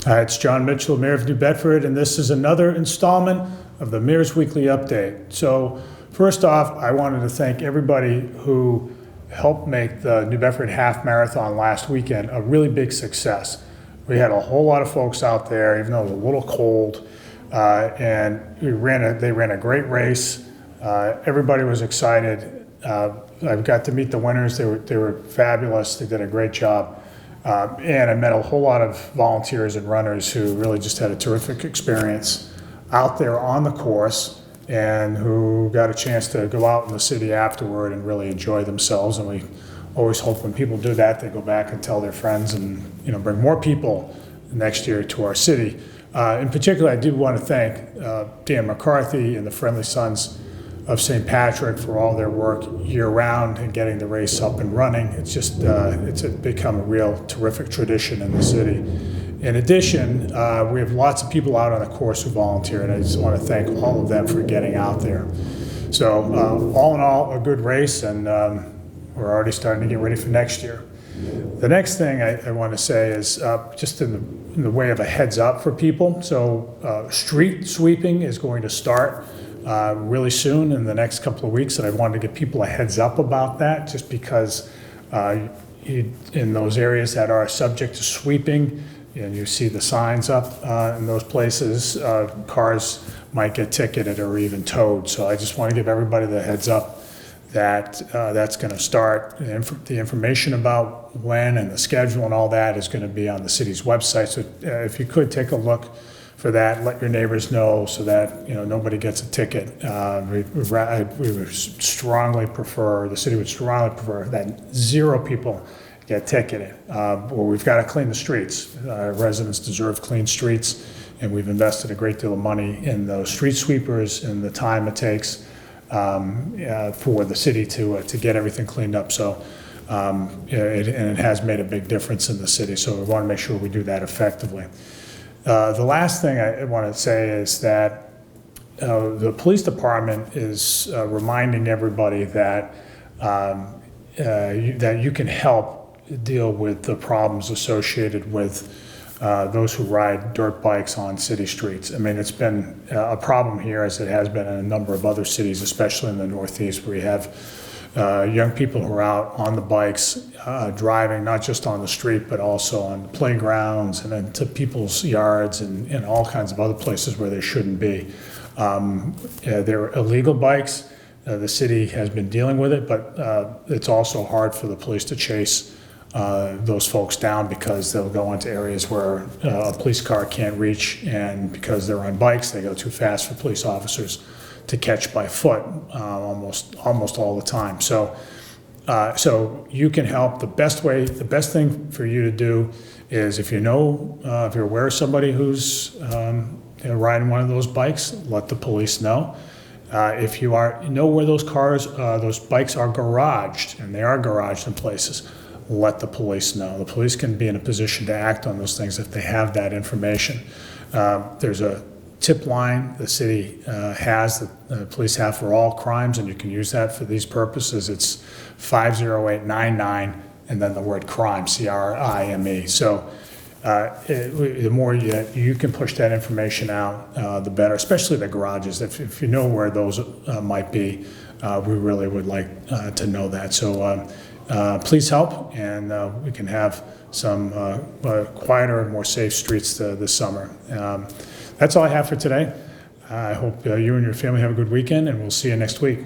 Hi, it's Jon Mitchell, Mayor of New Bedford, and this is another installment of the Mayor's Weekly Update. So first off, I wanted to thank everybody who helped make the New Bedford Half Marathon last weekend a really big success. We had a whole lot of folks out there, even though it was a little cold, and they ran a great race. Everybody was excited. I got to meet the winners. They were fabulous. They did a great job. And I met a whole lot of volunteers and runners who really just had a terrific experience out there on the course and who got a chance to go out in the city afterward and really enjoy themselves. And we always hope when people do that, they go back and tell their friends and bring more people next year to our city. In particular, I do want to thank Dan McCarthy and the Friendly Sons of St. Patrick for all their work year-round and getting the race up and running. It's just it's become a real terrific tradition in the city. In addition, we have lots of people out on the course who volunteer, and I just want to thank all of them for getting out there. So all in all, a good race, and we're already starting to get ready for next year. The next thing I want to say is just in the way of a heads up for people. So street sweeping is going to start really soon in the next couple of weeks, and I wanted to give people a heads up about that, just because in those areas that are subject to sweeping, and you see the signs up in those places, cars might get ticketed or even towed. So I just want to give everybody the heads up that that's going to start. The information about when and the schedule and all that is going to be on the city's website. So if you could take a look for that, let your neighbors know so that nobody gets a ticket. We would strongly prefer, the city would strongly prefer that 0 people get ticketed. Well, we've got to clean the streets. Residents deserve clean streets, and we've invested a great deal of money in those street sweepers and the time it takes for the city to get everything cleaned up. So it has made a big difference in the city. So we want to make sure we do that effectively. The last thing I want to say is that the police department is reminding everybody that that you can help deal with the problems associated with those who ride dirt bikes on city streets. I mean, it's been a problem here, as it has been in a number of other cities, especially in the Northeast, where you have young people who are out on the bikes, driving not just on the street, but also on the playgrounds and into people's yards and all kinds of other places where they shouldn't be. They're illegal bikes. The city has been dealing with it, but it's also hard for the police to chase those folks down, because they'll go into areas where a police car can't reach, and because they're on bikes, they go too fast for police officers to catch by foot almost all the time. So you can help. The best thing for you to do is, if you're aware of somebody who's riding one of those bikes, let the police know. If you know where those bikes are garaged, and they are garaged in places, let the police know. The police can be in a position to act on those things if they have that information. There's a tip line the city has, that the police have for all crimes, and you can use that for these purposes. It's 50899 and then the word crime, CRIME. So the more you can push that information out, the better, especially the garages. If you know where those might be, we really would like to know that. So please help, and we can have some quieter and more safe streets this summer. That's all I have for today. I hope you and your family have a good weekend, and we'll see you next week.